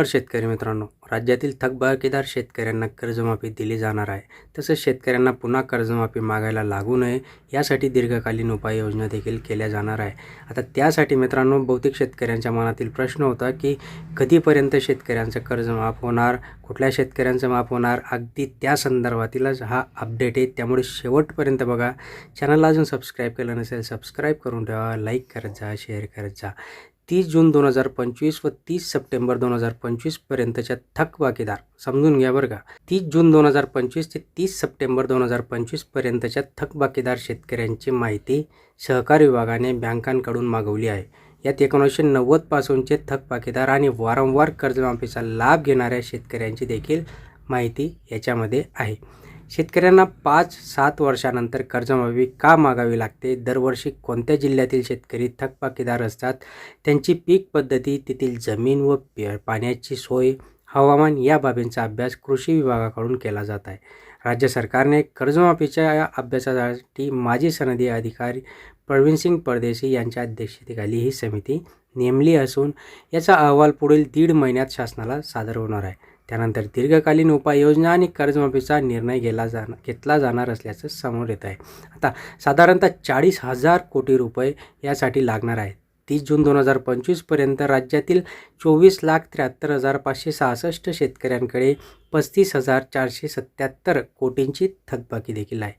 शेतकरी मित्रांनो, राज्यातील थकबाकीदार शेतकऱ्यांना कर्जमाफी दिली जाणार आहे. तसंच शेतकऱ्यांना पुन्हा कर्जमाफी मागायला लागू नये यासाठी दीर्घकालीन उपाययोजना देखील केल्या जाणार आहे. आता त्यासाठी मित्रांनो, बहुतेक शेतकऱ्यांच्या मनातील प्रश्न होता की कधीपर्यंत शेतकऱ्यांचं कर्ज माफ होणार, कुठल्या शेतकऱ्यांचं माफ होणार, अगदी त्या संदर्भातीलच हा अपडेट आहे. त्यामुळे शेवटपर्यंत बघा. चॅनलला अजून सबस्क्राईब केलं नसेल, सबस्क्राईब करून ठेवा, लाईक करत जा, शेअर करत जा. 30 जून 2025 व 30 सप्टेंबर 2025 पर्यंतच्या थकबाकीदार समजून घ्या बरं का. 30 जून 2025 ते 30 सप्टेंबर 2025 पर्यंतच्या थकबाकीदार शेतकऱ्यांची माहिती सहकार विभागाने बँकांकडून मागवली आहे. यात 1990 पासूनचे थकबाकीदार आणि वारंवार कर्जमाफीचा लाभ घेणाऱ्या शेतकऱ्यांची देखील माहिती याच्यामध्ये आहे. शेतकऱ्यांना 5-7 वर्षानंतर कर्जमाफी का मागावी लागते, दरवर्षी कोणत्या जिल्ह्यातील शेतकरी थकबाकीदार असतात, त्यांची पीक पद्धती, तेथील जमीन व पाण्याची सोय, हवामान या बाबींचा अभ्यास कृषी विभागाकडून केला जात आहे. राज्य सरकारने कर्जमाफीच्या अभ्यासासाठी माजी सनदी अधिकारी प्रवीणसिंग परदेशी यांच्या अध्यक्षतेखाली ही समिती नेमली असून याचा अहवाल पुढील 1.5 महिन्यात शासनाला सादर होणार आहे. त्यानंतर दीर्घकालीन उपाययोजना आणि कर्जमाफीचा निर्णय घेतला जाणार असल्याचं समोर येत आहे. आता साधारणतः 40,000 कोटी रुपये यासाठी लागणार आहेत. 30 जून 2025 पर्यंत राज्यातील 24,73,566 शेतकऱ्यांकडे 35,477 कोटींची थकबाकी देखील आहे.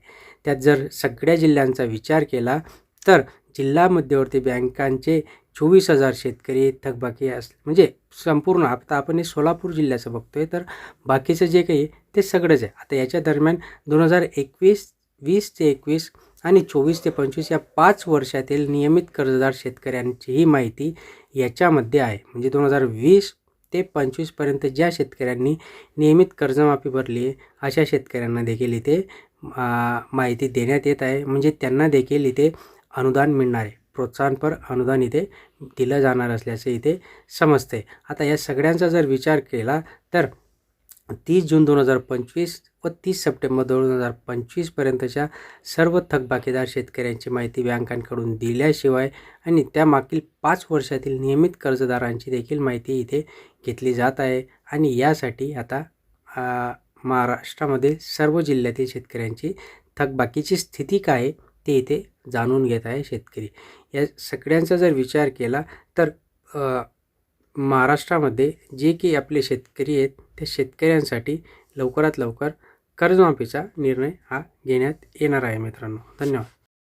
त्यात जर सगळ्या जिल्ह्यांचा विचार केला तर जिल्हा मध्यवर्ती बँकांचे 24,000 शेतकरी थकबाकी म्हणजे संपूर्ण. आता आपण हे सोलापूर जिल्ह्याचं बघतोय, तर बाकीचं जे काही ते सगळंच आहे. आता याच्या दरम्यान 2020 ते 21 आणि 24 ते 25 या 5 वर्षातील नियमित कर्जदार शेतकऱ्यांचीही माहिती याच्यामध्ये आहे. म्हणजे 2020 ते 25 पर्यंत ज्या शेतकऱ्यांनी नियमित कर्जमाफी भरली आहे अशा शेतकऱ्यांना देखील इथे माहिती देण्यात येत आहे. म्हणजे त्यांना देखील इथे अनुदान मिळणार आहे. प्रोत्साहनपर अनुदान इथे दिलं जाणार असल्याचे इथे समजते. आता या सगळ्यांचा जर विचार केला तर 30 जून 2025 व 30 सप्टेंबर 2025 पर्यंतच्या सर्व थकबाकीदार शेतकऱ्यांची माहिती बँकांकडून दिल्याशिवाय आणि त्यामागील 5 वर्षातील नियमित कर्जदारांची देखील माहिती इथे घेतली जात आहे. आणि यासाठी आता महाराष्ट्रामधील सर्व जिल्ह्यातील शेतकऱ्यांची थकबाकीची स्थिती काय आहे ते इथे जाणून घेत आहे शेतकरी. या सगळ्यांचा जर विचार केला तर महाराष्ट्रामध्ये जे की आपले शेतकरी आहेत त्या शेतकऱ्यांसाठी लवकरात लवकर कर्जमाफीचा निर्णय हा घेण्यात येणार आहे मित्रांनो. धन्यवाद.